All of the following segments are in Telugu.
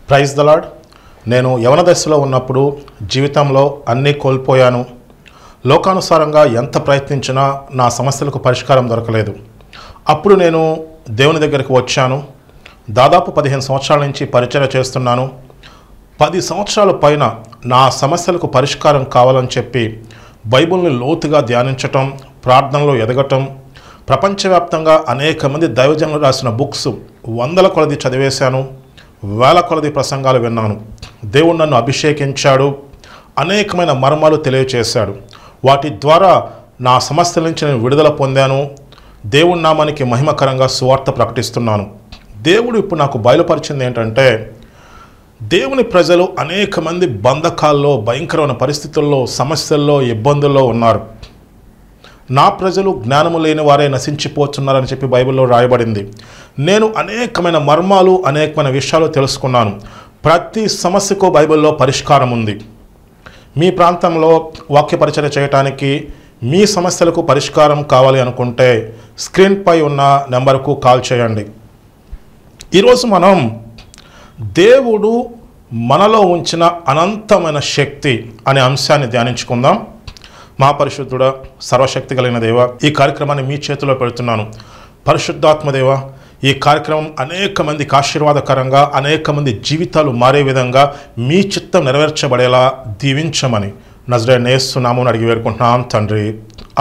Praise the lord. నేను యవన దశలో ఉన్నప్పుడు జీవితంలో అన్నీ కోల్పోయాను. లోకానుసారంగా ఎంత ప్రయత్నించినా నా సమస్యలకు పరిష్కారం దొరకలేదు. అప్పుడు నేను దేవుని దగ్గరికి వచ్చాను. దాదాపు 15 సంవత్సరాల నుంచి పరిచర్య చేస్తున్నాను. 10 సంవత్సరాల పైన నా సమస్యలకు పరిష్కారం కావాలని చెప్పి బైబిల్ని లోతుగా ధ్యానించటం, ప్రార్థనలో ఎదగటం, ప్రపంచవ్యాప్తంగా అనేక మంది దైవజనులు రాసిన బుక్స్ 100ల కొలది చదివేశాను. 1000 కొలది ప్రసంగాలు విన్నాను. దేవుడు నన్ను అభిషేకించాడు, అనేకమైన మర్మాలు తెలియచేశాడు. వాటి ద్వారా నా సమస్యల నుంచి నేను విడుదల పొందాను. దేవుడి నామానికి మహిమకరంగా సువార్త ప్రకటిస్తున్నాను. దేవుడు ఇప్పుడు నాకు బయలుపరిచింది ఏంటంటే, దేవుని ప్రజలు అనేక మంది బంధకాల్లో, భయంకరమైన పరిస్థితుల్లో, సమస్యల్లో, ఇబ్బందుల్లో ఉన్నారు. నా ప్రజలు జ్ఞానము లేని వారే నశించిపోతున్నారని చెప్పి బైబిల్లో రాయబడింది. నేను అనేకమైన మర్మాలు, అనేకమైన విషయాలు తెలుసుకున్నాను. ప్రతి సమస్యకు బైబిల్లో పరిష్కారం ఉంది. మీ ప్రాంతంలో వాక్య పరిచర్య చేయడానికి, మీ సమస్యలకు పరిష్కారం కావాలి అనుకుంటే స్క్రీన్పై ఉన్న నెంబర్కు కాల్ చేయండి. ఈరోజు మనం దేవుడు మనలో ఉంచిన అనంతమైన శక్తి అనే అంశాన్ని ధ్యానించుకుందాం. మహాపరిశుద్ధుడ, సర్వశక్తి కలిగిన దేవ, ఈ కార్యక్రమాన్ని మీ చేతిలో పెడుతున్నాను. పరిశుద్ధాత్మదేవ, ఈ కార్యక్రమం అనేక మందికి ఆశీర్వాదకరంగా, అనేక మంది జీవితాలు మారే విధంగా మీ చిత్తం నెరవేర్చబడేలా దీవించమని నజరేయుడైన యేసు నామమున అడిగి వేడుకుంటున్నాం తండ్రి,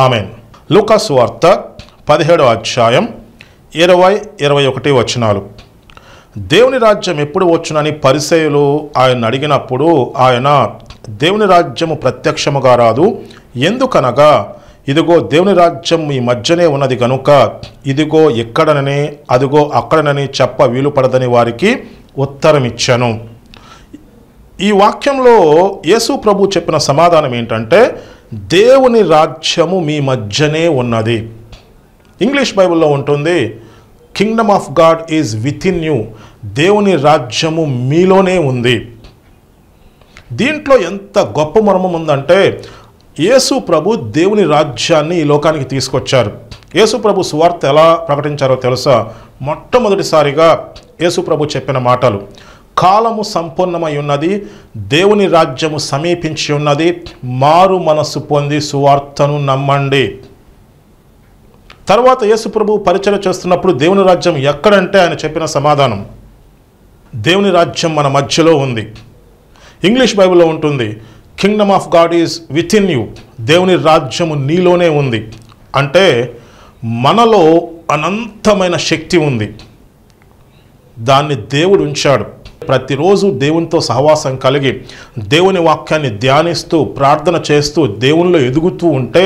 ఆమెన్. లూకా సువార్త 17వ అధ్యాయం 20-21 వచనాలు. దేవుని రాజ్యం ఎప్పుడు వచ్చునని పరిసయ్యులు ఆయన అడిగినప్పుడు ఆయన, దేవుని రాజ్యము ప్రత్యక్షముగా రాదు, ఎందుకనగా ఇదిగో దేవుని రాజ్యం మీ మధ్యనే ఉన్నది గనుక ఇదిగో ఎక్కడనని అదిగో అక్కడనని చెప్ప వీలు పడదని వారికి ఉత్తరం ఇచ్చాను. ఈ వాక్యంలో యేసు ప్రభు చెప్పిన సమాధానం ఏంటంటే, దేవుని రాజ్యము మీ మధ్యనే ఉన్నది. ఇంగ్లీష్ బైబిల్లో ఉంటుంది, Kingdom of God is with in you. దేవుని రాజ్యము మీలోనే ఉంది. దీంట్లో ఎంత గొప్ప మర్మం ఉందంటే, యేసు ప్రభు దేవుని రాజ్యాన్ని ఈ లోకానికి తీసుకొచ్చారు. యేసు ప్రభు సువార్త ఎలా ప్రకటించారో తెలుసా? మొట్టమొదటిసారిగా యేసు ప్రభు చెప్పిన మాటలు, కాలము సంపూర్ణమై ఉన్నది, దేవుని రాజ్యము సమీపించి ఉన్నది, మారు మనస్సు పొంది సువార్తను నమ్మండి. తర్వాత యేసు ప్రభు పరిచర్య చేస్తున్నప్పుడు దేవుని రాజ్యం ఎక్కడంటే ఆయన చెప్పిన సమాధానం, దేవుని రాజ్యం మన మధ్యలో ఉంది. ఇంగ్లీష్ బైబిల్లో ఉంటుంది, Kingdom of God is with in you. దేవుని రాజ్యము నీలోనే ఉంది. అంటే మనలో అనంతమైన శక్తి ఉంది. దాన్ని దేవుడు ఉంచాడు. ప్రతిరోజు దేవునితో సహవాసం కలిగి, దేవుని వాక్యాన్ని ధ్యానిస్తూ, ప్రార్థన చేస్తూ, దేవునిలో ఎదుగుతూ ఉంటే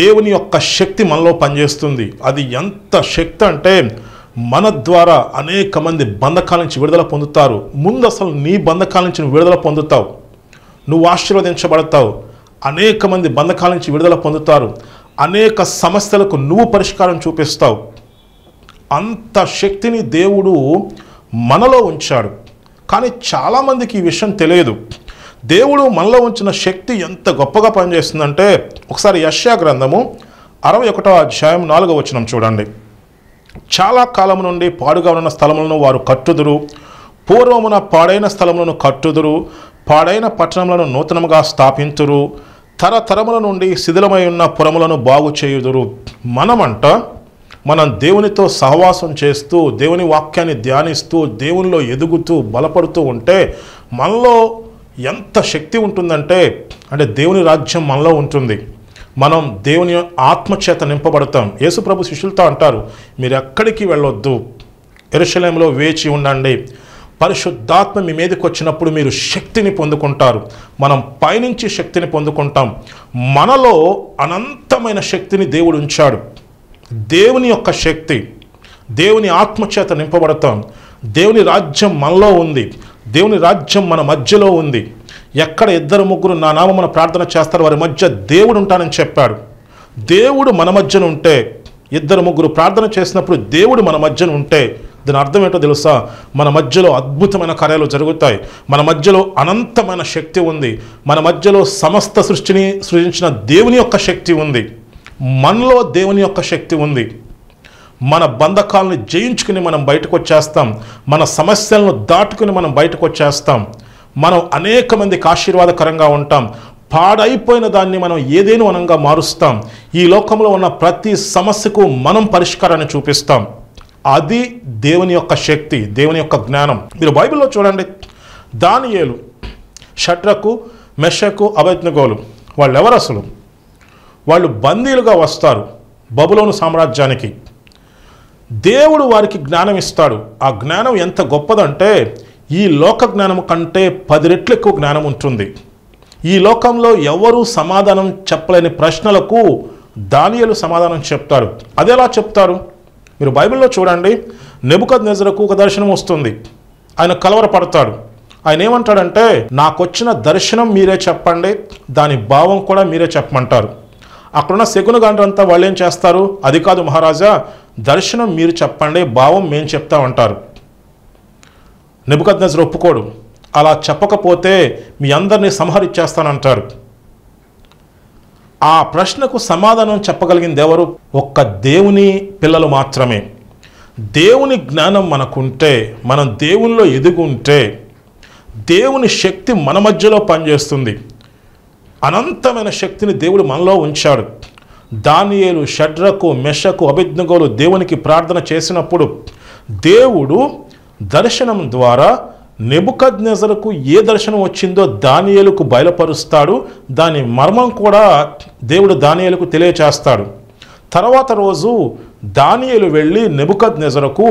దేవుని యొక్క శక్తి మనలో పనిచేస్తుంది. అది ఎంత శక్తి అంటే, మన ద్వారా అనేక మంది బంధకాల నుంచి విడుదల పొందుతారు. ముందు అసలు నీ బంధకాల నుంచి విడుదల పొందుతావు, నువ్వు ఆశీర్వదించబడతావు. అనేక మంది బంధకాల నుంచి విడుదల పొందుతారు. అనేక సమస్యలకు నువ్వు పరిష్కారం చూపిస్తావు. అంత శక్తిని దేవుడు మనలో ఉంచాడు. కానీ చాలామందికి ఈ విషయం తెలియదు. దేవుడు మనలో ఉంచిన శక్తి ఎంత గొప్పగా పనిచేస్తుందంటే, ఒకసారి యెషయా గ్రంథము 61వ అధ్యాయం 4వ వచనం చూడండి. చాలా కాలం నుండి పాడుగా ఉన్న స్థలములను వారు కట్టుదురు, పూర్వమున పాడైన స్థలములను కట్టుదురు, పాడైన పట్టణములను నూతనముగా స్థాపింతురు, తరతరముల నుండి శిథిలమై ఉన్న పురములను బాగు చేయుదురు. మనం దేవునితో సహవాసం చేస్తూ, దేవుని వాక్యాన్ని ధ్యానిస్తూ, దేవునిలో ఎదుగుతూ, బలపడుతూ ఉంటే మనలో ఎంత శక్తి ఉంటుందంటే, దేవుని రాజ్యం మనలో ఉంటుంది. మనం దేవుని ఆత్మచేత నింపబడతాం. యేసుప్రభు శిష్యులతో అంటారు, మీరు ఎక్కడికి వెళ్ళొద్దు, యెరూషలేములో వేచి ఉండండి, పరిశుద్ధాత్మ మీ మీదకి వచ్చినప్పుడు మీరు శక్తిని పొందుకుంటారు. మనం పైనుంచి శక్తిని పొందుకుంటాం. మనలో అనంతమైన శక్తిని దేవుడు ఉంచాడు. దేవుని యొక్క శక్తి, దేవుని ఆత్మచేత నింపబడతాం. దేవుని రాజ్యం మనలో ఉంది. దేవుని రాజ్యం మన మధ్యలో ఉంది. ఎక్కడ 2-3 నా నామమున ప్రార్థన చేస్తారు వారి మధ్య దేవుడు ఉంటానని చెప్పాడు. దేవుడు మన మధ్యన ఉంటే, 2-3 ప్రార్థన చేసినప్పుడు దేవుడు మన మధ్యన ఉంటే దాని అర్థం ఏంటో తెలుసా? మన మధ్యలో అద్భుతమైన కార్యాలు జరుగుతాయి. మన మధ్యలో అనంతమైన శక్తి ఉంది. మన మధ్యలో సమస్త సృష్టిని సృజించిన దేవుని యొక్క శక్తి ఉంది. మనలో దేవుని యొక్క శక్తి ఉంది. మన బంధకాలను జయించుకుని మనం బయటకు వచ్చేస్తాం. మన సమస్యలను దాటుకుని మనం బయటకు వచ్చేస్తాం. మనం అనేక మందికి ఆశీర్వాదకరంగా ఉంటాం. పాడైపోయిన దాన్ని మనం ఏదేను అనంగా మారుస్తాం. ఈ లోకంలో ఉన్న ప్రతి సమస్యకు మనం పరిష్కారాన్ని చూపిస్తాం. అది దేవుని యొక్క శక్తి, దేవుని యొక్క జ్ఞానం. మీరు బైబిల్లో చూడండి, దానియేలు, షడ్రకు, మెషకు, అబేద్నెగోలు వాళ్ళెవరు? అసలు వాళ్ళు బందీలుగా వస్తారు బబులోను సామ్రాజ్యానికి. దేవుడు వారికి జ్ఞానం ఇస్తాడు. ఆ జ్ఞానం ఎంత గొప్పదంటే ఈ లోక జ్ఞానం కంటే 10 రెట్లు ఎక్కువ జ్ఞానం ఉంటుంది. ఈ లోకంలో ఎవరు సమాధానం చెప్పలేని ప్రశ్నలకు దానియేలు సమాధానం చెప్తాడు. అది ఎలా చెప్తారు? మీరు బైబిల్లో చూడండి, నెబుకద్నెజరుకు ఒక దర్శనం వస్తుంది. ఆయన కలవరపడతాడు. ఆయన ఏమంటాడంటే, నాకొచ్చిన దర్శనం మీరే చెప్పండి, దాని భావం కూడా మీరే చెప్పమంటారు. అక్కడున్న శకునగాండ్రంతా వాళ్ళు ఏం చేస్తారు? అది కాదు మహారాజా, దర్శనం మీరు చెప్పండి, భావం మేము చెప్తామంటారు. నెబుకద్నెజరు ఒప్పుకోడు. అలా చెప్పకపోతే మీ అందరినీ సంహరించేస్తానంటాడు. ఆ ప్రశ్నకు సమాధానం చెప్పగలిగింది ఎవరు? ఒక్క దేవుని పిల్లలు మాత్రమే. దేవుని జ్ఞానం మనకుంటే, మనం దేవునిలో ఎదుగుంటే, దేవుని శక్తి మన మధ్యలో పనిచేస్తుంది. అనంతమైన శక్తిని దేవుడు మనలో ఉంచాడు. దానియేలు, షడ్రకు, మెషకు, అబేద్నెగోలు దేవునికి ప్రార్థన చేసినప్పుడు దేవుడు దర్శనం ద్వారా నెబుకద్నెజరుకు ఏ దర్శనం వచ్చిందో దానియేలుకు బయలుపరుస్తాడు. దాని మర్మం కూడా దేవుడు దానియేలుకు తెలియచేస్తాడు. తర్వాత రోజు దానియేలు వెళ్ళి నెబుకద్నెజరుకు,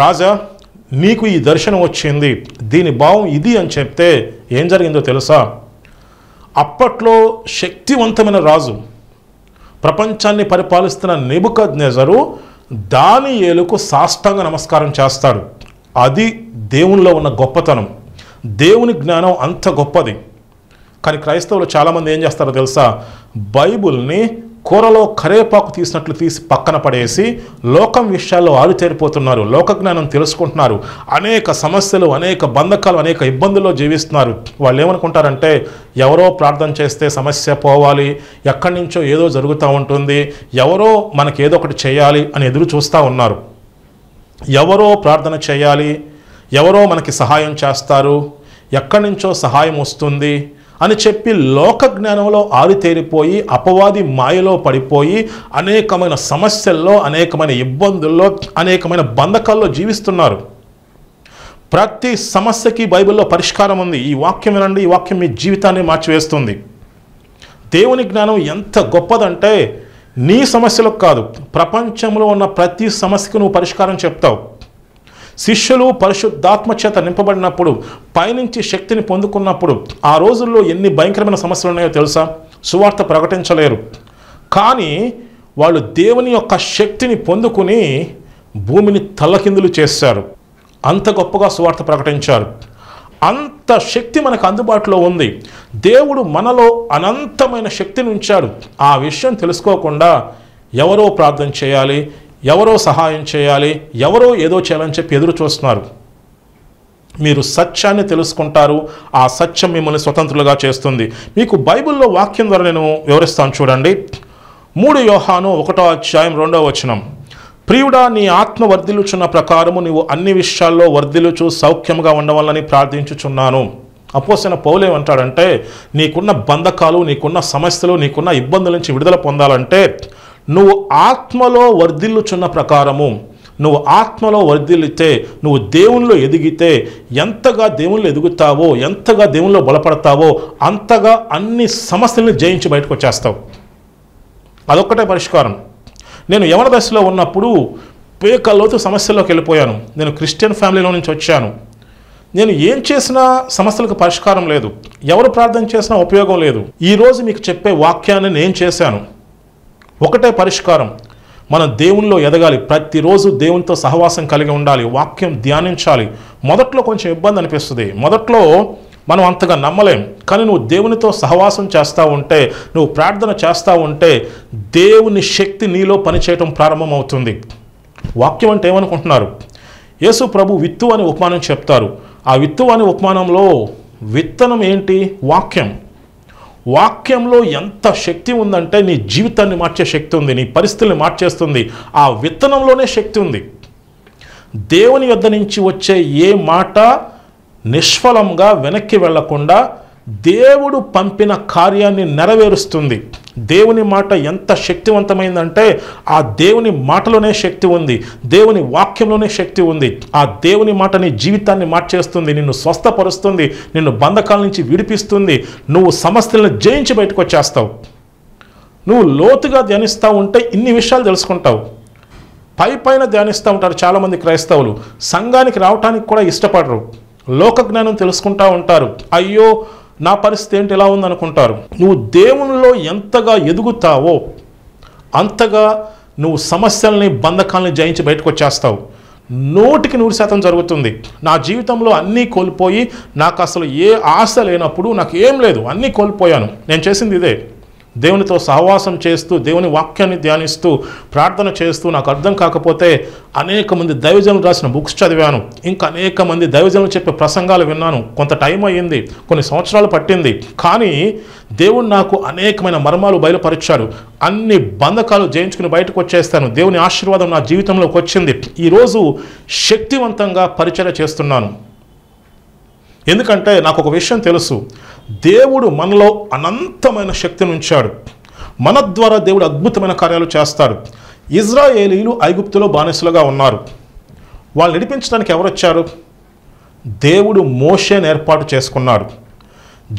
రాజా నీకు ఈ దర్శనం వచ్చింది, దీని భావం ఇది అని చెప్తే ఏం జరిగిందో తెలుసా? అప్పట్లో శక్తివంతమైన రాజు, ప్రపంచాన్ని పరిపాలిస్తున్న నెబుకద్నెజరు దానియేలుకు సాష్టాంగ నమస్కారం చేస్తాడు. అది దేవునిలో ఉన్న గొప్పతనం. దేవుని జ్ఞానం అంత గొప్పది. కానీ క్రైస్తవులు చాలామంది ఏం చేస్తారో తెలుసా? బైబుల్ని కూరలో కరేపాకు తీసినట్లు తీసి పక్కన పడేసి లోకం విషయాల్లో ఆరితేరిపోతున్నారు. లోక జ్ఞానం తెలుసుకుంటున్నారు. అనేక సమస్యలు, అనేక బంధకాలు, అనేక ఇబ్బందుల్లో జీవిస్తున్నారు. వాళ్ళు ఏమనుకుంటారంటే, ఎవరో ప్రార్థన చేస్తే సమస్య పోవాలి, ఎక్కడి నుంచో ఏదో జరుగుతూ ఉంటుంది, ఎవరో మనకి ఏదో ఒకటి చేయాలి అని ఎదురు చూస్తూ ఉన్నారు. ఎవరో ప్రార్థన చేయాలి, ఎవరో మనకి సహాయం చేస్తారు, ఎక్కడి నుంచో సహాయం వస్తుంది అని చెప్పి లోక జ్ఞానంలో ఆరితేరిపోయి అపవాది మాయలో పడిపోయి అనేకమైన సమస్యల్లో, అనేకమైన ఇబ్బందుల్లో, అనేకమైన బంధకాల్లో జీవిస్తున్నారు. ప్రతి సమస్యకి బైబిల్లో పరిష్కారం ఉంది. ఈ వాక్యం వినండి, ఈ వాక్యం మీ జీవితాన్ని మార్చివేస్తుంది. దేవుని జ్ఞానం ఎంత గొప్పదంటే నీ సమస్యలకు కాదు, ప్రపంచంలో ఉన్న ప్రతి సమస్యకు నువ్వు పరిష్కారం చెప్తావు. శిష్యులు పరిశుద్ధాత్మ చేత నింపబడినప్పుడు, పైనుంచి శక్తిని పొందుకున్నప్పుడు, ఆ రోజుల్లో ఎన్ని భయంకరమైన సమస్యలు ఉన్నాయో తెలుసా? సువార్త ప్రకటించలేరు. కానీ వాళ్ళు దేవుని యొక్క శక్తిని పొందుకుని భూమిని తలకిందులు చేశారు. అంత గొప్పగా సువార్త ప్రకటించారు. అంత శక్తి మనకు అందుబాటులో ఉంది. దేవుడు మనలో అనంతమైన శక్తిని ఉంచాడు. ఆ విషయం తెలుసుకోకుండా ఎవరో ప్రార్థన చేయాలి, ఎవరో సహాయం చేయాలి, ఎవరో ఏదో చేయాలని చెప్పి ఎదురు చూస్తున్నారు. మీరు సత్యాన్ని తెలుసుకుంటారు. ఆ సత్యం మిమ్మల్ని స్వతంత్రులుగా చేస్తుంది. మీకు బైబిల్లో వాక్యం ద్వారా నేను వివరిస్తాను చూడండి. 3 యోహాను 1వ అధ్యాయం 2వ వచనం. ప్రియుడా, నీ ఆత్మ వర్ధిల్లుచున్న ప్రకారము నీవు అన్ని విషయాల్లో వర్ధిల్లుచు సౌఖ్యంగా ఉండవాలని ప్రార్థించుచున్నాను. అపోస్తలుడైన పౌలు ఏమంటాడంటే, నీకున్న బంధకాలు, నీకున్న సమస్యలు, నీకున్న ఇబ్బందుల నుంచి విడుదల పొందాలంటే నువ్వు ఆత్మలో వర్ధిల్లుచున్న ప్రకారము, నువ్వు ఆత్మలో వర్ధిల్లితే, నువ్వు దేవునిలో ఎదిగితే, ఎంతగా దేవునిలో ఎదుగుతావో, ఎంతగా దేవునిలో బలపడతావో అంతగా అన్ని సమస్యలను జయించి బయటకు వచ్చేస్తావు. అదొక్కటే పరిష్కారం. నేను యవన దశలో ఉన్నప్పుడు పేకల్లోతు సమస్యల్లోకి వెళ్ళిపోయాను. నేను క్రిస్టియన్ ఫ్యామిలీలో నుంచి వచ్చాను. నేను ఏం చేసినా సమస్యలకు పరిష్కారం లేదు, ఎవరు ప్రార్థన చేసినా ఉపయోగం లేదు. ఈరోజు మీకు చెప్పే వాక్యాన్ని నేను చేశాను. ఒకటే పరిష్కారం, మనం దేవునిలో ఎదగాలి. ప్రతిరోజు దేవునితో సహవాసం కలిగి ఉండాలి, వాక్యం ధ్యానించాలి. మొదట్లో కొంచెం ఇబ్బంది అనిపిస్తుంది, మొదట్లో మనం అంతగా నమ్మలేం. కానీ నువ్వు దేవునితో సహవాసం చేస్తూ ఉంటే, నువ్వు ప్రార్థన చేస్తూ ఉంటే దేవుని శక్తి నీలో పనిచేయటం ప్రారంభమవుతుంది. వాక్యం అంటే ఏమనుకుంటున్నారు? యేసు ప్రభు విత్తు అనే ఉపమానం చెప్తారు. ఆ విత్తు అనే ఉపమానంలో విత్తనం ఏంటి? వాక్యం. వాక్యంలో ఎంత శక్తి ఉందంటే నీ జీవితాన్ని మార్చే శక్తి ఉంది, నీ పరిస్థితుల్ని మార్చేస్తుంది. ఆ విత్తనంలోనే శక్తి ఉంది. దేవుని యొద్ద నుంచి వచ్చే ఏ మాట నిష్ఫలంగా వెనక్కి వెళ్లకుండా దేవుడు పంపిన కార్యాన్ని నెరవేరుస్తుంది. దేవుని మాట ఎంత శక్తివంతమైందంటే ఆ దేవుని మాటలోనే శక్తి ఉంది, దేవుని వాక్యంలోనే శక్తి ఉంది. ఆ దేవుని మాట నీ జీవితాన్ని మార్చేస్తుంది, నిన్ను స్వస్థపరుస్తుంది, నిన్ను బంధకాల నుంచి విడిపిస్తుంది. నువ్వు సమస్యలను జయించి బయటకు వచ్చేస్తావు. నువ్వు లోతుగా ధ్యానిస్తూ ఉంటే ఇన్ని విషయాలు తెలుసుకుంటావు. పైన ధ్యానిస్తూ ఉంటారు చాలామంది క్రైస్తవులు, సంఘానికి రావటానికి కూడా ఇష్టపడరు. లోక జ్ఞానం తెలుసుకుంటూ ఉంటారు. అయ్యో నా పరిస్థితి ఏంటి ఇలా ఉందనుకుంటారు. నువ్వు దేవునిలో ఎంతగా ఎదుగుతావో అంతగా నువ్వు సమస్యల్ని బంధకాలని జయించి బయటకు వచ్చేస్తావు. 100% జరుగుతుంది. నా జీవితంలో అన్నీ కోల్పోయి నాకు అసలు ఏ ఆశ లేనప్పుడు, నాకు ఏం లేదు, అన్నీ కోల్పోయాను. నేను చేసింది ఇదే, దేవునితో సహవాసం చేస్తూ దేవుని వాక్యాన్ని ధ్యానిస్తూ ప్రార్థన చేస్తూ నాకు అర్థం కాకపోతే అనేక మంది దైవజనులు రాసిన బుక్స్ చదివాను, ఇంకా అనేక మంది దైవజనులు చెప్పే ప్రసంగాలు విన్నాను. కొంత టైం అయ్యింది, కొన్ని సంవత్సరాలు పట్టింది, కానీ దేవుడు నాకు అనేకమైన మర్మాలు బయలుపరిచాడు. అన్ని బంధకాలు జయించుకుని బయటకు వచ్చేస్తాను. దేవుని ఆశీర్వాదం నా జీవితంలోకి వచ్చింది. ఈరోజు శక్తివంతంగా పరిచర్య చేస్తున్నాను. ఎందుకంటే నాకు ఒక విషయం తెలుసు, దేవుడు మనలో అనంతమైన శక్తిని ఉంచాడు. మన ద్వారా దేవుడు అద్భుతమైన కార్యాలు చేస్తాడు. ఇజ్రాయేలీలు ఐగుప్తులో బానిసలుగా ఉన్నారు. వాళ్ళు నడిపించడానికి ఎవరు వచ్చారు? దేవుడు మోషేని ఏర్పాటు చేసుకున్నాడు.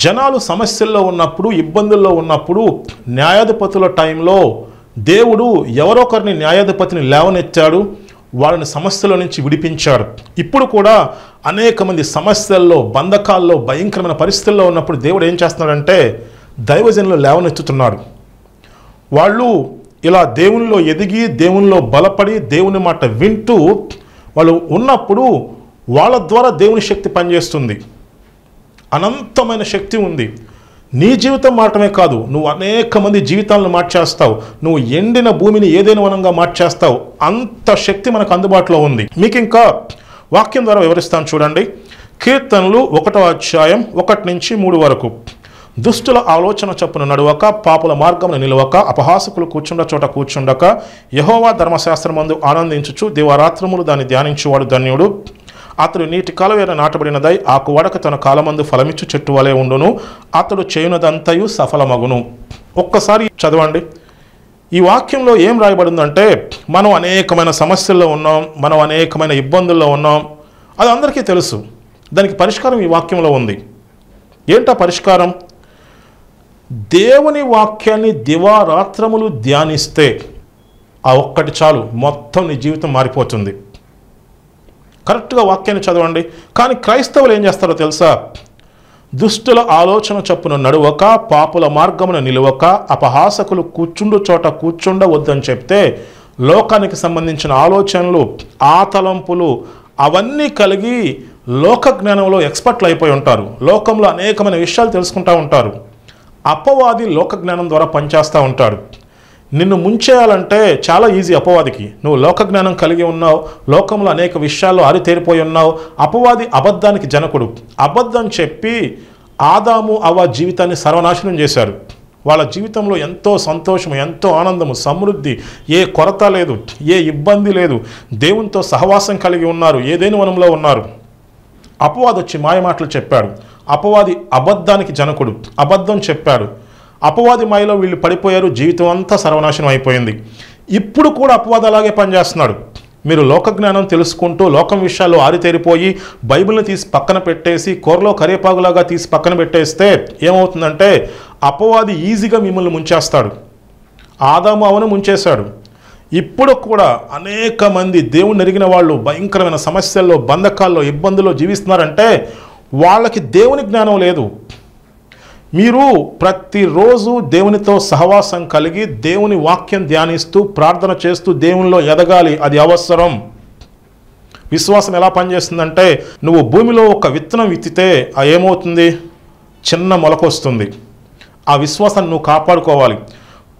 జనాలు సమస్యల్లో ఉన్నప్పుడు, ఇబ్బందుల్లో ఉన్నప్పుడు న్యాయాధిపతుల టైంలో దేవుడు ఎవరొకరిని న్యాయాధిపతిని లేవనెత్తాడు, వాళ్ళని సమస్యల నుంచి విడిపించాడు. ఇప్పుడు కూడా అనేక మంది సమస్యల్లో, బంధకాల్లో, భయంకరమైన పరిస్థితుల్లో ఉన్నప్పుడు దేవుడు ఏం చేస్తున్నాడంటే దైవజనులు లేవనెత్తుతున్నాడు. వాళ్ళు ఇలా దేవునిలో ఎదిగి, దేవునిలో బలపడి, దేవుని మాట వింటూ వాళ్ళు ఉన్నప్పుడు వాళ్ళ ద్వారా దేవుని శక్తి పనిచేస్తుంది. అనంతమైన శక్తి ఉంది. నీ జీవితం మారటమే కాదు, నువ్వు అనేక మంది జీవితాలను మార్చేస్తావు. నువ్వు ఎండిన భూమిని ఏదైనా వనంగా మార్చేస్తావు. అంత శక్తి మనకు అందుబాటులో ఉంది. మీకు ఇంకా వాక్యం ద్వారా వివరిస్తాను చూడండి. కీర్తనలు 1వ అధ్యాయం 1 నుంచి 3 వరకు. దుష్టుల ఆలోచన చొప్పున నడువక, పాపుల మార్గమున నిలవక, అపహాసకులు కూర్చుండ చోట కూర్చుండక, యెహోవా ధర్మశాస్త్రమందు ఆనందించుచు దివారాత్రములు దాన్ని ధ్యానించువాడు ధన్యుడు. అతడు నీటి కాలువేర నాటబడినదై ఆకు వడక తన కాలమందు ఫలమిచ్చు చెట్టు వలె ఉండును. అతడు చేయునదంతయు సఫలమగును. ఒక్కసారి చదవండి. ఈ వాక్యంలో ఏం రాయబడిందంటే మనం అనేకమైన సమస్యల్లో ఉన్నాం, మనం అనేకమైన ఇబ్బందుల్లో ఉన్నాం. అది అందరికీ తెలుసు. దానికి పరిష్కారం ఈ వాక్యంలో ఉంది. ఏంటా పరిష్కారం? దేవుని వాక్యాన్ని దివారాత్రములు ధ్యానిస్తే ఆ ఒక్కటి చాలు, మొత్తం నీ జీవితం మారిపోతుంది. కరెక్ట్గా వాక్యాన్ని చదవండి. కానీ క్రైస్తవులు ఏం చేస్తారో తెలుసా? దుష్టుల ఆలోచన చొప్పున నడువక, పాపుల మార్గమున నిలవక, అపహాసకులు కూర్చుండు చోట కూర్చుండవద్దని చెప్తే లోకానికి సంబంధించిన ఆలోచనలు, ఆ తలంపులు అవన్నీ కలిగి లోక జ్ఞానంలో ఎక్స్పర్ట్లు అయిపోయి ఉంటారు. లోకంలో అనేకమైన విషయాలు తెలుసుకుంటూ ఉంటారు. అపవాది లోక జ్ఞానం ద్వారా పనిచేస్తూ ఉంటాడు. నిన్ను ముంచేయాలంటే చాలా ఈజీ అపవాదికి. నువ్వు లోక జ్ఞానం కలిగి ఉన్నావు, లోకంలో అనేక విషయాల్లో ఆరితేరిపోయి ఉన్నావు. అపవాది అబద్ధానికి జనకుడు. అబద్ధం చెప్పి ఆదాము అవ్వ జీవితాన్ని సర్వనాశనం చేశారు. వాళ్ళ జీవితంలో ఎంతో సంతోషము, ఎంతో ఆనందము, సమృద్ధి, ఏ కొరత లేదు, ఏ ఇబ్బంది లేదు. దేవునితో సహవాసం కలిగి ఉన్నారు, ఏదైనా వనంలో ఉన్నారు. అపవాది వచ్చి మాయమాటలు చెప్పాడు. అపవాది అబద్ధానికి జనకుడు, అబద్ధం చెప్పాడు. అపవాది మాయలో వీళ్ళు పడిపోయారు, జీవితం అంతా సర్వనాశనం అయిపోయింది. ఇప్పుడు కూడా అపవాది అలాగే పనిచేస్తున్నాడు. మీరు లోక జ్ఞానం తెలుసుకుంటూ లోకం విషయాల్లో ఆరితేరిపోయి బైబిల్ని తీసి పక్కన పెట్టేసి కూరలో కరేపాగులాగా తీసి పక్కన పెట్టేస్తే ఏమవుతుందంటే అపవాది ఈజీగా మిమ్మల్ని ముంచేస్తాడు. ఆదాము అవను ముంచేశాడు. ఇప్పుడు కూడా అనేక మంది దేవుని ఎరిగిన వాళ్ళు భయంకరమైన సమస్యల్లో, బంధకాల్లో, ఇబ్బందుల్లో జీవిస్తున్నారంటే వాళ్ళకి దేవుని జ్ఞానం లేదు. మీరు ప్రతిరోజు దేవునితో సహవాసం కలిగి దేవుని వాక్యం ధ్యానిస్తూ ప్రార్థన చేస్తూ దేవునిలో ఎదగాలి. అది అవసరం. విశ్వాసం ఎలా పనిచేస్తుందంటే నువ్వు భూమిలో ఒక విత్తనం విత్తితే ఏమవుతుంది? చిన్న మొలకొస్తుంది. ఆ విశ్వాసాన్ని నువ్వు కాపాడుకోవాలి.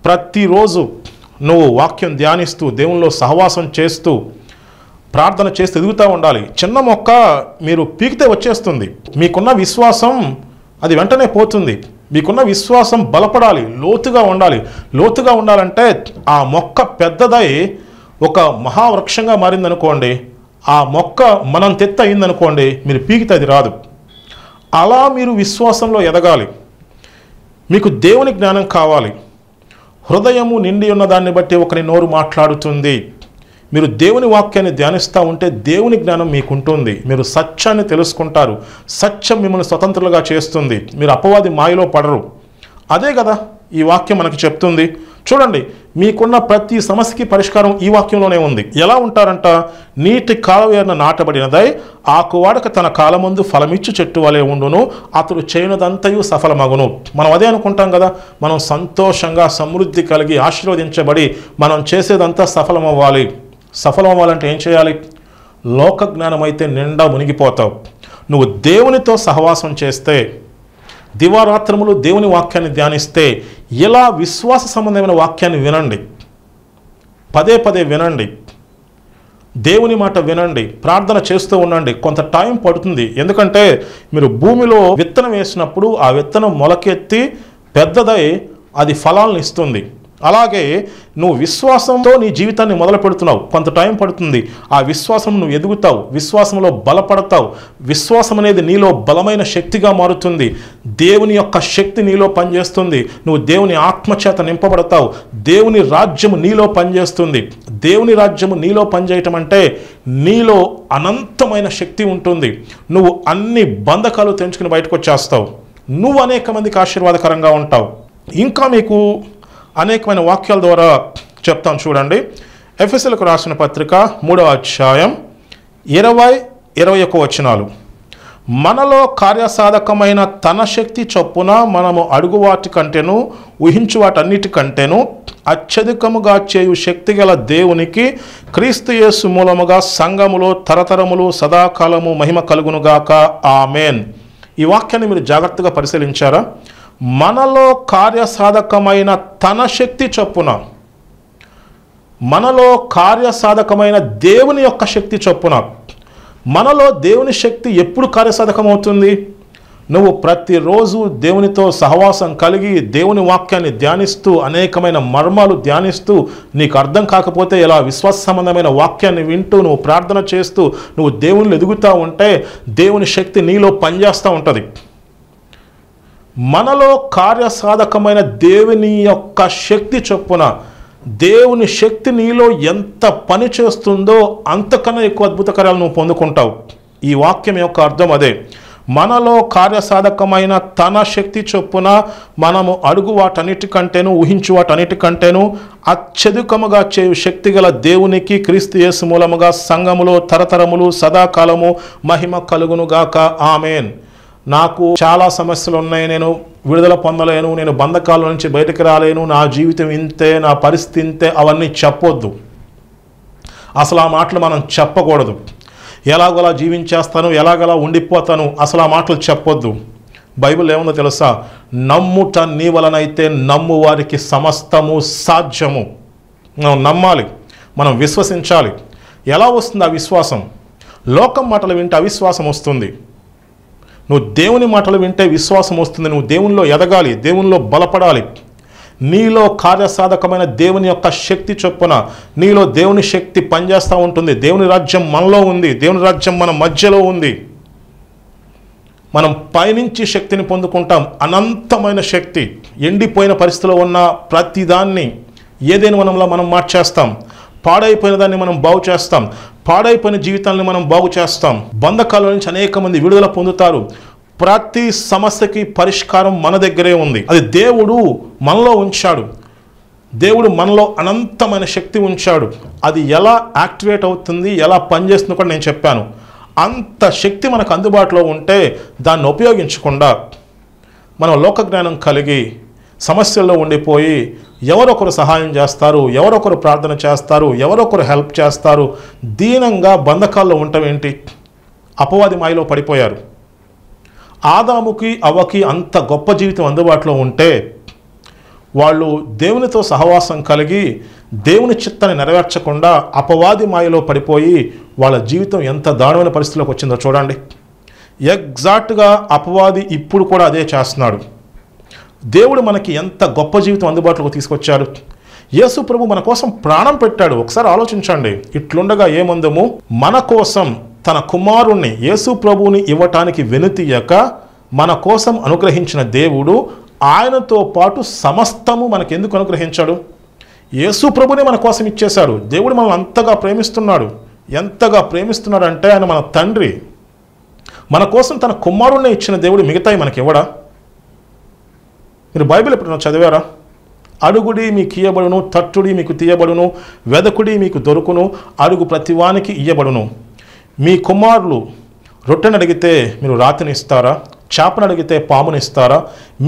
ప్రతిరోజు నువ్వు వాక్యం ధ్యానిస్తూ దేవునిలో సహవాసం చేస్తూ ప్రార్థన చేస్తూ ఎదుగుతూ ఉండాలి. చిన్న మొక్క మీరు పీకితే వచ్చేస్తుంది. మీకున్న విశ్వాసం అది వెంటనే పోతుంది. మీకున్న విశ్వాసం బలపడాలి, లోతుగా ఉండాలి. లోతుగా ఉండాలంటే ఆ మొక్క పెద్దదై ఒక మహావృక్షంగా మారిందనుకోండి, ఆ మొక్క మనం తెత్త అయిందనుకోండి, మీరు పీకితే అది రాదు. అలా మీరు విశ్వాసంలో ఎదగాలి. మీకు దేవుని జ్ఞానం కావాలి. హృదయము నిండి ఉన్న దాన్ని బట్టి ఒకరి నోరు మాట్లాడుతుంది. మీరు దేవుని వాక్యాన్ని ధ్యానిస్తూ ఉంటే దేవుని జ్ఞానం మీకు ఉంటుంది. మీరు సత్యాన్ని తెలుసుకుంటారు. సత్యం మిమ్మల్ని స్వతంత్రులుగా చేస్తుంది. మీరు అపవాది మాయలో పడరు. అదే కదా ఈ వాక్యం మనకి చెప్తుంది. చూడండి, మీకున్న ప్రతి సమస్యకి పరిష్కారం ఈ వాక్యంలోనే ఉంది. ఎలా ఉంటారంట? నీటి కాలువ నాటబడినదై ఆకువాడక తన కాలమందు ఫలమిచ్చు చెట్టు వలె ఉండును, అతడు చేయనదంతయు సఫలమగును. మనం అదే అనుకుంటాం కదా. మనం సంతోషంగా సమృద్ధి కలిగి ఆశీర్వదించబడి మనం చేసేదంతా సఫలమవ్వాలి. సఫలం అవ్వాలంటే ఏం చేయాలి? లోక జ్ఞానం అయితే నిండా మునిగిపోతావు. నువ్వు దేవునితో సహవాసం చేస్తే, దివారాత్రములు దేవుని వాక్యాన్ని ధ్యానిస్తే, ఇలా విశ్వాస సంబంధమైన వాక్యాన్ని వినండి, పదే పదే వినండి, దేవుని మాట వినండి, ప్రార్థన చేస్తూ ఉండండి. కొంత టైం పడుతుంది. ఎందుకంటే మీరు భూమిలో విత్తనం వేసినప్పుడు ఆ విత్తనం మొలకెత్తి పెద్దదై అది ఫలాలను ఇస్తుంది. అలాగే నువ్వు విశ్వాసంతో నీ జీవితాన్ని మొదలు పెడుతున్నావు. కొంత టైం పడుతుంది. ఆ విశ్వాసం నువ్వు ఎదుగుతావు, విశ్వాసంలో బలపడతావు. విశ్వాసం అనేది నీలో బలమైన శక్తిగా మారుతుంది. దేవుని యొక్క శక్తి నీలో పనిచేస్తుంది. నువ్వు దేవుని ఆత్మచేత నింపబడతావు. దేవుని రాజ్యము నీలో పనిచేస్తుంది. దేవుని రాజ్యము నీలో పనిచేయటం అంటే నీలో అనంతమైన శక్తి ఉంటుంది. నువ్వు అన్ని బంధకాలు తెంచుకుని బయటకు వచ్చేస్తావు. నువ్వు అనేక మందికి ఆశీర్వాదకరంగా ఉంటావు. ఇంకా మీకు అనేకమైన వాక్యాల ద్వారా చెప్తాను. చూడండి, ఎఫెసీయులకు రాసిన పత్రిక 3వ అధ్యాయం 20-21 వచనాలు. మనలో కార్యసాధకమైన తన శక్తి చొప్పున మనము అడుగు వాటి కంటేను ఊహించు వాటన్నిటికంటేను అత్యధికముగా చేయు శక్తి గల దేవునికి క్రీస్తు యేసు మూలముగా సంఘములో తరతరములు సదాకాలము మహిమ కలుగునుగాక. ఆమేన్. ఈ వాక్యాన్ని మీరు జాగ్రత్తగా పరిశీలించారా? మనలో కార్యసాధకమైన తన శక్తి చొప్పున, మనలో కార్యసాధకమైన దేవుని యొక్క శక్తి చొప్పున. మనలో దేవుని శక్తి ఎప్పుడు కార్యసాధకం అవుతుంది? నువ్వు ప్రతిరోజు దేవునితో సహవాసం కలిగి దేవుని వాక్యాన్ని ధ్యానిస్తూ, అనేకమైన మర్మాలు ధ్యానిస్తూ, నీకు అర్థం కాకపోతే ఇలా విశ్వాస సంబంధమైన వాక్యాన్ని వింటూ నువ్వు ప్రార్థన చేస్తూ నువ్వు దేవునిలో ఎదుగుతూ ఉంటే దేవుని శక్తి నీలో పనిచేస్తూ ఉంటుంది. మనలో కార్యసాధకమైన దేవుని యొక్క శక్తి చొప్పున, దేవుని శక్తి నీలో ఎంత పని చేస్తుందో అంతకన్నా ఎక్కువ అద్భుత కార్యాలు నువ్వు పొందుకుంటావు. ఈ వాక్యం యొక్క అర్థం అదే. మనలో కార్యసాధకమైన తన శక్తి చొప్పున మనము అడుగు వాటన్నిటికంటేను ఊహించు వాటన్నిటికంటేను అత్యధికముగా చేయు శక్తి గల దేవునికి క్రీస్తు యేసు మూలముగా సంఘములో తరతరములు సదాకాలము మహిమ కలుగునుగాక. ఆమేన్. నాకు చాలా సమస్యలు ఉన్నాయి, నేను విడుదల పొందలేను, నేను బంధకాల నుంచి బయటకు రాలేను, నా జీవితం ఇంతే, నా పరిస్థితి ఇంతే, అవన్నీ చెప్పొద్దు. అసలు ఆ మాటలు మనం చెప్పకూడదు. ఎలాగోలా జీవించేస్తాను, ఎలాగలా ఉండిపోతాను, అసలు ఆ మాటలు చెప్పొద్దు. బైబిల్ ఏముందో తెలుసా? నమ్ముట నీ వలనైతే నమ్ము వారికి సమస్తము సాధ్యము. మనం నమ్మాలి, మనం విశ్వసించాలి. ఎలా వస్తుంది ఆ విశ్వాసం? లోకం మాటలు వింటే అవిశ్వాసం వస్తుంది. నువ్వు దేవుని మాటలు వింటే విశ్వాసం వస్తుంది. నువ్వు దేవునిలో ఎదగాలి, దేవునిలో బలపడాలి. నీలో కార్యసాధకమైన దేవుని యొక్క శక్తి చొప్పున నీలో దేవుని శక్తి పనిచేస్తూ ఉంటుంది. దేవుని రాజ్యం మనలో ఉంది, దేవుని రాజ్యం మన మధ్యలో ఉంది. మనం పైనుంచి శక్తిని పొందుకుంటాం, అనంతమైన శక్తి. ఎండిపోయిన పరిస్థితిలో ఉన్న ప్రతిదాన్ని ఏదైనా మనం మార్చేస్తాం. పాడైపోయిన దాన్ని మనం బాగు చేస్తాం. పాడైపోయిన జీవితాన్ని మనం బాగు చేస్తాం. బంధకాల నుంచి అనేక మంది విడుదల పొందుతారు. ప్రతి సమస్యకి పరిష్కారం మన దగ్గరే ఉంది. అది దేవుడు మనలో ఉంచాడు. దేవుడు మనలో అనంతమైన శక్తి ఉంచాడు. అది ఎలా యాక్టివేట్ అవుతుంది, ఎలా పనిచేస్తుందో కూడా నేను చెప్పాను. అంత శక్తి మనకు అందుబాటులో ఉంటే దాన్ని ఉపయోగించకుండా మనం లోకజ్ఞానం కలిగి సమస్యల్లో ఉండిపోయి ఎవరొకరు సహాయం చేస్తారు, ఎవరొకరు ప్రార్థన చేస్తారు, ఎవరొకరు హెల్ప్ చేస్తారు, దీనంగా బంధకాల్లో ఉండటం ఏంటి? అపవాది మాయలో పడిపోయారు. ఆదాముకి అవ్వకి అంత గొప్ప జీవితం అందుబాటులో ఉంటే వాళ్ళు దేవునితో సహవాసం కలిగి దేవుని చిత్తాన్ని నెరవేర్చకుండా అపవాది మాయలో పడిపోయి వాళ్ళ జీవితం ఎంత దారుణమైన పరిస్థితిలోకి వచ్చిందో చూడండి. ఎగ్జాక్ట్గా అపవాది ఇప్పుడు కూడా అదే చేస్తున్నాడు. దేవుడు మనకి ఎంత గొప్ప జీవితం అందుబాటులోకి తీసుకొచ్చాడు. యేసు ప్రభు మన కోసం ప్రాణం పెట్టాడు. ఒకసారి ఆలోచించండి. ఇట్లుండగా ఏమందము, మన కోసం తన కుమారుణ్ణి యేసు ప్రభువుని ఇవ్వటానికి వెనుతీయక మన కోసం అనుగ్రహించిన దేవుడు ఆయనతో పాటు సమస్తము మనకెందుకు అనుగ్రహించాడు? యేసు ప్రభునే మన కోసం ఇచ్చేశాడు. దేవుడు మనల్ని అంతగా ప్రేమిస్తున్నాడు. ఎంతగా ప్రేమిస్తున్నాడు అంటే ఆయన మన తండ్రి. మన కోసం తన కుమారుణ్ణి ఇచ్చిన దేవుడు మిగతాయి మనకి ఇవ్వడా? మీరు బైబిల్ ఎప్పుడైనా చదివారా? అడుగుడి మీకు ఇయ్యబడును, తట్టుడి మీకు తీయబడును, వెదకుడి మీకు దొరుకును, అడుగు ప్రతివానికి ఇయ్యబడును. మీ కుమారులు రొట్టెను అడిగితే మీరు రాతిని ఇస్తారా? చేపను అడిగితే పాముని ఇస్తారా?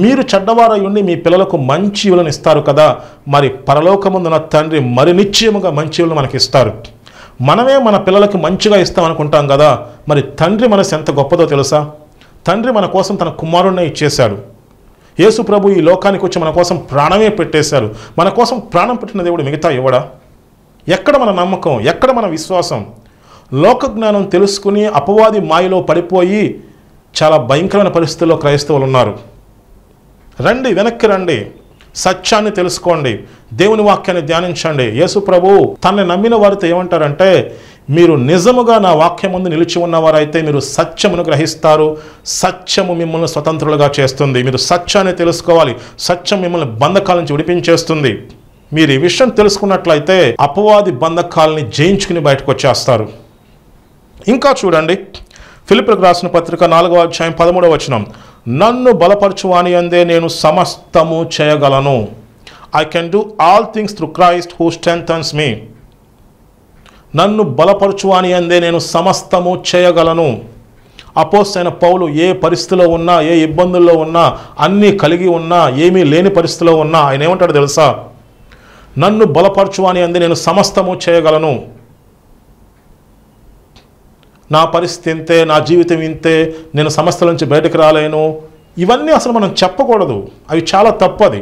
మీరు చెడ్డవారై ఉండి మీ పిల్లలకు మంచి ఈవులను ఇస్తారు కదా, మరి పరలోకమందున తండ్రి మరి నిశ్చయముగా మంచి ఈవులను మనకి ఇస్తారు. మనమే మన పిల్లలకు మంచిగా ఇస్తాం అనుకుంటాం కదా, మరి తండ్రి మనసు ఎంత గొప్పదో తెలుసా? తండ్రి మన కోసం తన కుమారుణ్ణి ఇచ్చేశాడు. యేసు ప్రభు ఈ లోకానికి వచ్చి మన కోసం ప్రాణమే పెట్టేశాడు. మన కోసం ప్రాణం పెట్టిన దేవుడు మిగతా ఇవ్వడా? ఎక్కడ మన నమ్మకం? ఎక్కడ మన విశ్వాసం? లోక జ్ఞానం తెలుసుకుని అపవాది మాయలో పడిపోయి చాలా భయంకరమైన పరిస్థితుల్లో క్రైస్తవులు ఉన్నారు. రండి, వెనక్కి రండి, సత్యాన్ని తెలుసుకోండి, దేవుని వాక్యాన్ని ధ్యానించండి. యేసు ప్రభు తనని నమ్మిన వారితో ఏమంటారంటే, మీరు నిజముగా నా వాక్యం ముందు నిలిచి ఉన్నవారైతే మీరు సత్యమును గ్రహిస్తారు, సత్యము మిమ్మల్ని స్వతంత్రులుగా చేస్తుంది. మీరు సత్యాన్ని తెలుసుకోవాలి. సత్యం మిమ్మల్ని బంధకాల నుంచి విడిపించేస్తుంది. మీరు ఈ విషయం తెలుసుకున్నట్లయితే అపవాది బంధకాలని జయించుకుని బయటకు వచ్చేస్తారు. ఇంకా చూడండి, ఫిలిప్పీయులకు రాసిన పత్రిక 4వ అధ్యాయం 13వ వచనం, నన్ను బలపరచువాని అందే నేను సమస్తము చేయగలను. I can do all things through Christ who strengthens me. నన్ను బలపరచువాని అందే నేను సమస్తము చేయగలను. అపోస్తలుడైన పౌలు ఏ పరిస్థితిలో ఉన్నా, ఏ ఇబ్బందుల్లో ఉన్నా, అన్నీ కలిగి ఉన్నా, ఏమీ లేని పరిస్థితిలో ఉన్నా ఆయన ఏమంటాడు తెలుసా? నన్ను బలపరచువాని అందే నేను సమస్తము చేయగలను. నా పరిస్థితి ఇంతే, నా జీవితం ఇంతే, నేను సమస్యల నుంచి బయటకు రాలేను, ఇవన్నీ అసలు మనం చెప్పకూడదు. అవి చాలా తప్పది.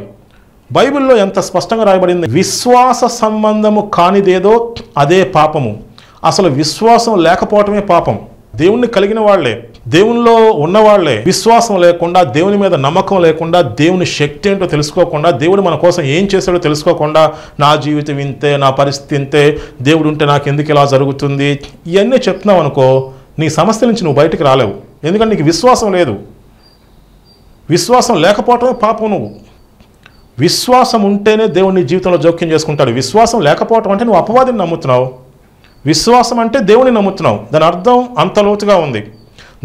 బైబిల్లో ఎంత స్పష్టంగా రాయబడింది, విశ్వాస సంబంధము కానిదేదో అదే పాపము. అసలు విశ్వాసం లేకపోవటమే పాపం. దేవుణ్ణి కలిగిన వాళ్లే, దేవునిలో ఉన్నవాళ్లే విశ్వాసం లేకుండా, దేవుని మీద నమ్మకం లేకుండా, దేవుని శక్తి ఏంటో తెలుసుకోకుండా, దేవుడు మన కోసం ఏం చేశాడో తెలుసుకోకుండా, నా జీవితం ఇంతే, నా పరిస్థితి ఇంతే, దేవుడు ఉంటే నాకు ఎందుకు ఇలా జరుగుతుంది, ఇవన్నీ చెప్తున్నావు అనుకో, నీ సమస్య నుంచి నువ్వు బయటికి రాలేవు. ఎందుకంటే నీకు విశ్వాసం లేదు. విశ్వాసం లేకపోవటమే పాపం. నువ్వు విశ్వాసం ఉంటేనే దేవుడు నీ జీవితంలో జోక్యం చేసుకుంటాడు. విశ్వాసం లేకపోవటం అంటే నువ్వు అపవాదిని నమ్ముతున్నావు. విశ్వాసం అంటే దేవుని నమ్ముతున్నావు. దాని అర్థం అంత లోతుగా ఉంది.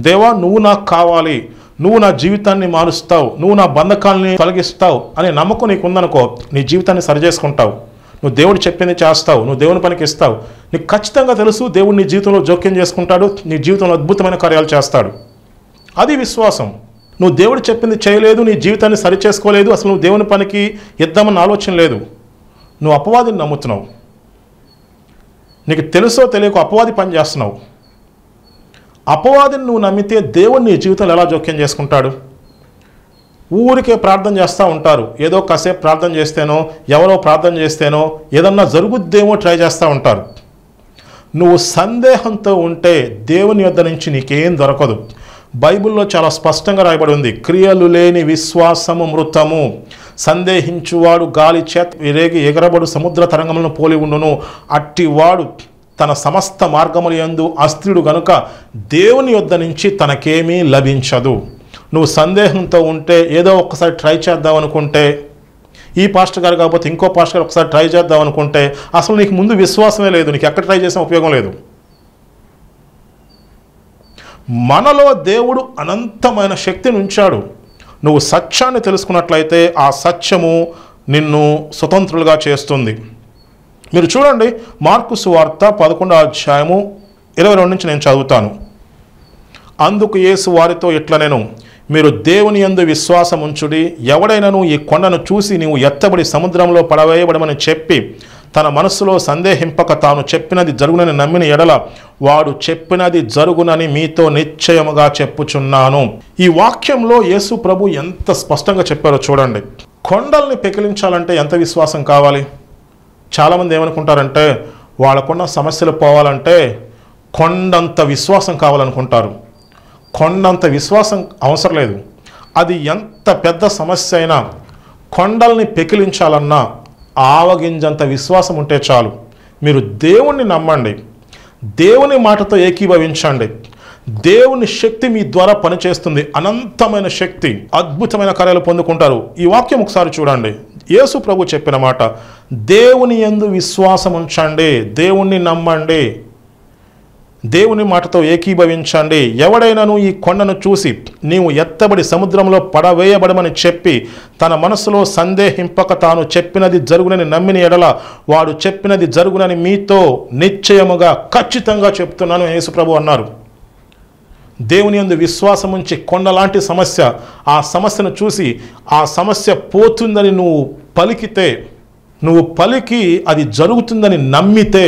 దేవా, నువ్వు నాకు కావాలి, నువ్వు నా జీవితాన్ని మారుస్తావు, నువ్వు నా బంధకాలని తొలగిస్తావు అనే నమ్మకం నీకు ఉందనుకో, నీ జీవితాన్ని సరిచేసుకుంటావు. నువ్వు దేవుడు చెప్పింది చేస్తావు, నువ్వు దేవుని పనికి ఇస్తావు. నీకు ఖచ్చితంగా తెలుసు దేవుడు నీ జీవితంలో జోక్యం చేసుకుంటాడు, నీ జీవితంలో అద్భుతమైన కార్యాలు చేస్తాడు. అది విశ్వాసం. నువ్వు దేవుడు చెప్పింది చేయలేదు, నీ జీవితాన్ని సరిచేసుకోలేదు, అసలు నువ్వు దేవుని పనికి ఇద్దామన్న ఆలోచన లేదు, నువ్వు అపవాదిని నమ్ముతున్నావు. నీకు తెలుసో తెలియక అపవాది పని చేస్తున్నావు. అపవాదిని నువ్వు నమ్మితే దేవుడు నీ జీవితంలో ఎలా జోక్యం చేసుకుంటాడు? ఊరికే ప్రార్థన చేస్తూ ఉంటారు. ఏదో కాసేపు ప్రార్థన చేస్తేనో, ఎవరో ప్రార్థన చేస్తేనో ఏదన్నా జరుగుద్దేమో ట్రై చేస్తూ ఉంటారు. నువ్వు సందేహంతో ఉంటే దేవుని యొద్ద నుంచి నీకేం దొరకదు. బైబిల్లో చాలా స్పష్టంగా రాయబడి ఉంది, క్రియలు లేని విశ్వాసము మృతము, సందేహించువాడు గాలి చేత విరేగి ఎగరబడు సముద్ర తరంగములను పోలి ఉండును, అట్టివాడు తన సమస్త మార్గముల యందు అస్థిరుడు గనుక దేవుని యొద్ద నుంచి తనకేమీ లభించదు. నువ్వు సందేహంతో ఉంటే, ఏదో ఒక్కసారి ట్రై చేద్దాం అనుకుంటే, ఈ పాస్టర్ గారు కాకపోతే ఇంకో పాస్టర్ గారు ఒకసారి ట్రై చేద్దాం అనుకుంటే, అసలు నీకు ముందు విశ్వాసమే లేదు, నీకు ఎక్కడ ట్రై చేసినా ఉపయోగం లేదు. మనలో దేవుడు అనంతమైన శక్తిని ఉంచాడు. నువ్వు సత్యాన్ని తెలుసుకున్నట్లయితే ఆ సత్యము నిన్ను స్వతంత్రులుగా చేస్తుంది. మీరు చూడండి, మార్కు సువార్త 11వ అధ్యాయము 22 నుంచి నేను చదువుతాను. అందుకు యేసు వారితో ఇట్లనెను, మీరు దేవుని యందు విశ్వాసం ఉంచుడి. ఎవడైనను ఈ కొండను చూసి నీవు ఎత్తబడి సముద్రంలో పడవేయబడమని చెప్పి తన మనస్సులో సందేహింపక తాను చెప్పినది జరుగునని నమ్మిన ఎడల వాడు చెప్పినది జరుగునని మీతో నిశ్చయముగా చెప్పుచున్నాను. ఈ వాక్యంలో యేసు ప్రభు ఎంత స్పష్టంగా చెప్పారో చూడండి. కొండల్ని పెకిలించాలంటే ఎంత విశ్వాసం కావాలి? చాలామంది ఏమనుకుంటారంటే, వాళ్ళకున్న సమస్యలు పోవాలంటే కొండంత విశ్వాసం కావాలనుకుంటారు. కొండంత విశ్వాసం అవసరం లేదు. అది ఎంత పెద్ద సమస్య అయినా, కొండల్ని పెకిలించాలన్నా ఆవగింజంత విశ్వాసం ఉంటే చాలు. మీరు దేవుణ్ణి నమ్మండి, దేవుని మాటతో ఏకీభవించండి. దేవుని శక్తి మీ ద్వారా పనిచేస్తుంది. అనంతమైన శక్తి, అద్భుతమైన కార్యాలు పొందుకుంటారు. ఈ వాక్యం ఒకసారి చూడండి. యేసు ప్రభు చెప్పిన మాట, దేవుని యందు విశ్వాసం ఉంచండి, దేవుణ్ణి నమ్మండి, దేవుని మాటతో ఏకీభవించండి. ఎవడైనాను ఈ కొండను చూసి నీవు ఎత్తబడి సముద్రంలో పడవేయబడమని చెప్పి తన మనసులో సందేహింపక తాను చెప్పినది జరుగునని నమ్మిన ఎడల వాడు చెప్పినది జరుగునని మీతో నిశ్చయముగా ఖచ్చితంగా చెప్తున్నాను యేసుప్రభు అన్నారు. దేవుని యందు విశ్వాసం ఉంచి కొండలాంటి సమస్య, ఆ సమస్యను చూసి ఆ సమస్య పోతుందని నువ్వు పలికితే, నువ్వు పలికి అది జరుగుతుందని నమ్మితే,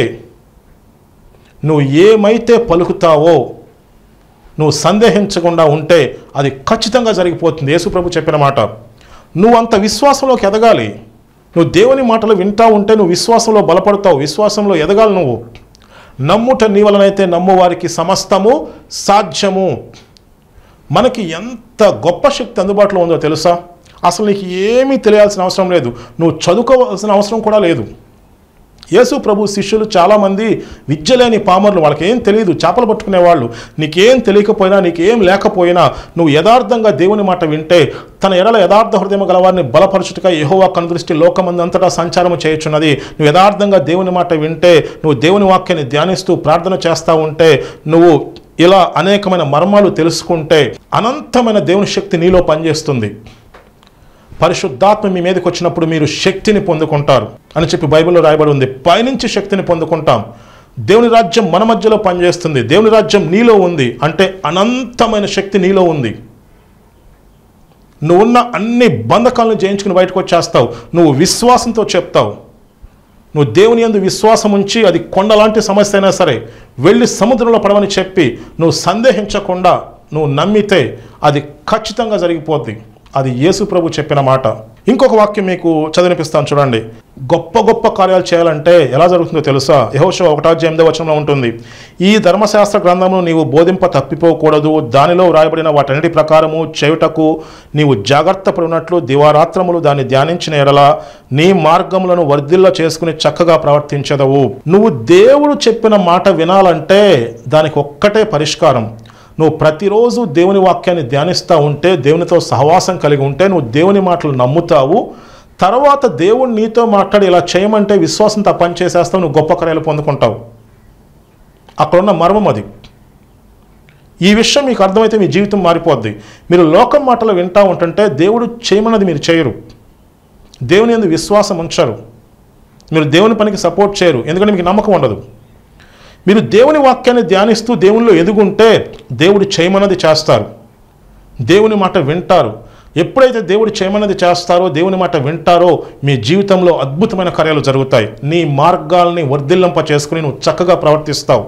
నువ్వు ఏమైతే పలుకుతావో నువ్వు సందేహించకుండా ఉంటే అది ఖచ్చితంగా జరిగిపోతుంది. యేసుప్రభు చెప్పిన మాట. నువ్వు అంత విశ్వాసంలోకి ఎదగాలి. నువ్వు దేవుని మాటలు వింటా ఉంటే నువ్వు విశ్వాసంలో బలపడతావు, విశ్వాసంలో ఎదగాలి. నువ్వు నమ్ముట నీ వలనైతే నమ్మువారికి సమస్తము సాధ్యము. మనకి ఎంత గొప్ప శక్తి అందుబాటులో ఉందో తెలుసా? అసలు నీకు ఏమీ తెలియాల్సిన అవసరం లేదు, నువ్వు చదువుకోవాల్సిన అవసరం కూడా లేదు. యేసు ప్రభు శిష్యులు చాలామంది విద్య లేని పామరులు, వాళ్ళకి ఏం తెలియదు, చేపలు పట్టుకునేవాళ్ళు. నీకేం తెలియకపోయినా, నీకేం లేకపోయినా నువ్వు యథార్థంగా దేవుని మాట వింటే తన ఎడల యథార్థ హృదయం గలవారిని బలపరచుటగా యెహోవా కనుదృష్టి లోకమందంతటా సంచారం చేయుచున్నది. నువ్వు యథార్థంగా దేవుని మాట వింటే, నువ్వు దేవుని వాక్యాన్ని ధ్యానిస్తూ ప్రార్థన చేస్తూ ఉంటే, నువ్వు ఇలా అనేకమైన మర్మాలు తెలుసుకుంటే అనంతమైన దేవుని శక్తి నీలో పనిచేస్తుంది. పరిశుద్ధాత్మ మీ మీదకి వచ్చినప్పుడు మీరు శక్తిని పొందుకుంటారు అని చెప్పి బైబిల్లో రాయబడి ఉంది. పైనుంచి శక్తిని పొందుకుంటాం. దేవుని రాజ్యం మన మధ్యలో పనిచేస్తుంది. దేవుని రాజ్యం నీలో ఉంది అంటే అనంతమైన శక్తి నీలో ఉంది. నువ్వున్న అన్ని బంధకాలను జయించుకుని బయటకు వచ్చేస్తావు. నువ్వు విశ్వాసంతో చెప్తావు. నువ్వు దేవుని యందు విశ్వాసం ఉంచి అది కొండలాంటి సమస్య అయినా సరే వెళ్ళి సముద్రంలో పడవని చెప్పి నువ్వు సందేహించకుండా నువ్వు నమ్మితే అది ఖచ్చితంగా జరిగిపోద్ది. అది యేసు ప్రభు చెప్పిన మాట. ఇంకొక వాక్యం మీకు చదివినిపిస్తాను చూడండి. గొప్ప గొప్ప కార్యాలు చేయాలంటే ఎలా జరుగుతుందో తెలుసా? యెహోషువ 1:8 ఉంటుంది. ఈ ధర్మశాస్త్ర గ్రంథమును నీవు బోధింప తప్పిపోకూడదు, దానిలో వ్రాయబడిన వాటన్నిటి ప్రకారము చేయుటకు నీవు జాగ్రత్త పడినట్లు దివారాత్రములు దాన్ని ధ్యానించిన ఎడల నీ మార్గములను వర్ధిల్ల చేసుకుని చక్కగా ప్రవర్తించదవు. నువ్వు దేవుడు చెప్పిన మాట వినాలంటే దానికి ఒక్కటే పరిష్కారం. నువ్వు ప్రతిరోజు దేవుని వాక్యాన్ని ధ్యానిస్తూ ఉంటే, దేవునితో సహవాసం కలిగి ఉంటే నువ్వు దేవుని మాటలు నమ్ముతావు. తర్వాత దేవుడు నీతో మాట్లాడి ఇలా చేయమంటే విశ్వాసంతో పని చేసేస్తావు, నువ్వు గొప్ప కార్యాలు పొందుకుంటావు. అక్కడున్న మర్మం అది. ఈ విషయం మీకు అర్థమైతే మీ జీవితం మారిపోద్ది. మీరు లోకం మాటలు వింటూ ఉంటుంటే దేవుడు చేయమన్నది మీరు చేయరు, దేవుని యందు విశ్వాసం ఉంచరు, మీరు దేవుని పనికి సపోర్ట్ చేయరు, ఎందుకంటే మీకు నమ్మకం ఉండదు. మీరు దేవుని వాక్యాన్ని ధ్యానిస్తూ దేవునిలో ఎదుగుంటే దేవుడు చేయమన్నది చేస్తారు, దేవుని మాట వింటారు. ఎప్పుడైతే దేవుడు చేయమన్నది చేస్తారో, దేవుని మాట వింటారో మీ జీవితంలో అద్భుతమైన కార్యాలు జరుగుతాయి. నీ మార్గాల్ని వర్ధిల్లింప చేసుకుని నువ్వు చక్కగా ప్రవర్తిస్తావు.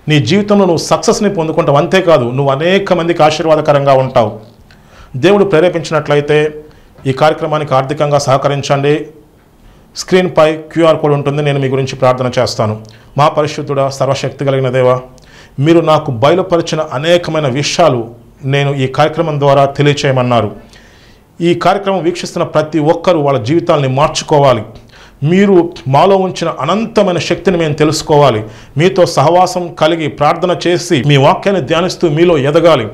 నీ జీవితంలో నువ్వు సక్సెస్ని పొందుకుంటావు. అంతేకాదు నువ్వు అనేక మందికి ఆశీర్వాదకరంగా ఉంటావు. దేవుడు ప్రేరేపించినట్లయితే ఈ కార్యక్రమానికి ఆర్థికంగా సహకరించండి. స్క్రీన్పై QR కోడ్ ఉంటుంది. నేను మీ గురించి ప్రార్థన చేస్తాను. మా పరిశుద్ధుడా, సర్వశక్తి కలిగిన దేవా, మీరు నాకు బయలుపరిచిన అనేకమైన విషయాలు నేను ఈ కార్యక్రమం ద్వారా తెలియచేయమన్నారు. ఈ కార్యక్రమం వీక్షిస్తున్న ప్రతి ఒక్కరూ వాళ్ళ జీవితాలని మార్చుకోవాలి. మీరు మాలో ఉంచిన అనంతమైన శక్తిని మేము తెలుసుకోవాలి. మీతో సహవాసం కలిగి ప్రార్థన చేసి మీ వాక్యాన్ని ధ్యానిస్తూ మీలో ఎదగాలి.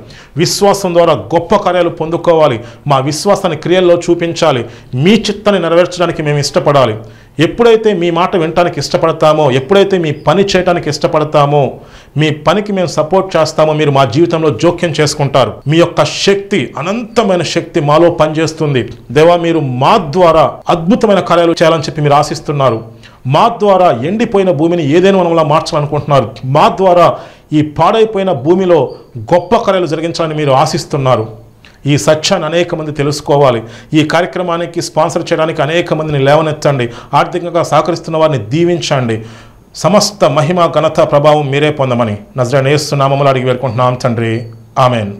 విశ్వాసం ద్వారా గొప్ప కార్యాలు పొందుకోవాలి. మా విశ్వాసాన్ని క్రియల్లో చూపించాలి. మీ చిత్తాన్ని నెరవేర్చడానికి మేము ఇష్టపడాలి. ఎప్పుడైతే మీ మాట వినటానికి ఇష్టపడతామో, ఎప్పుడైతే మీ పని చేయడానికి ఇష్టపడతామో, మీ పనికి మేము సపోర్ట్ చేస్తామో మీరు మా జీవితంలో జోక్యం చేసుకుంటారు. మీ యొక్క శక్తి, అనంతమైన శక్తి మాలో పనిచేస్తుంది. దేవా, మీరు మా ద్వారా అద్భుతమైన కార్యాలు చేయాలని చెప్పి మీరు ఆశిస్తున్నారు. మా ద్వారా ఎండిపోయిన భూమిని ఏదైనా మనలా మార్చాలనుకుంటున్నారు. మా ద్వారా ఈ పాడైపోయిన భూమిలో గొప్ప కార్యాలు జరిగించాలని మీరు ఆశిస్తున్నారు. ఈ సత్యాన్ని అనేక మంది తెలుసుకోవాలి. ఈ కార్యక్రమానికి స్పాన్సర్ చేయడానికి అనేక మందిని లేవనెత్తండి. ఆర్థికంగా సహకరిస్తున్న వారిని దీవించండి. సమస్త మహిమ, ఘనత, ప్రభావం మీరే పొందమని నజరేయుడైన యేసు నామములో అడిగి వేడుకుంటున్నాం తండ్రి. ఆమెన్.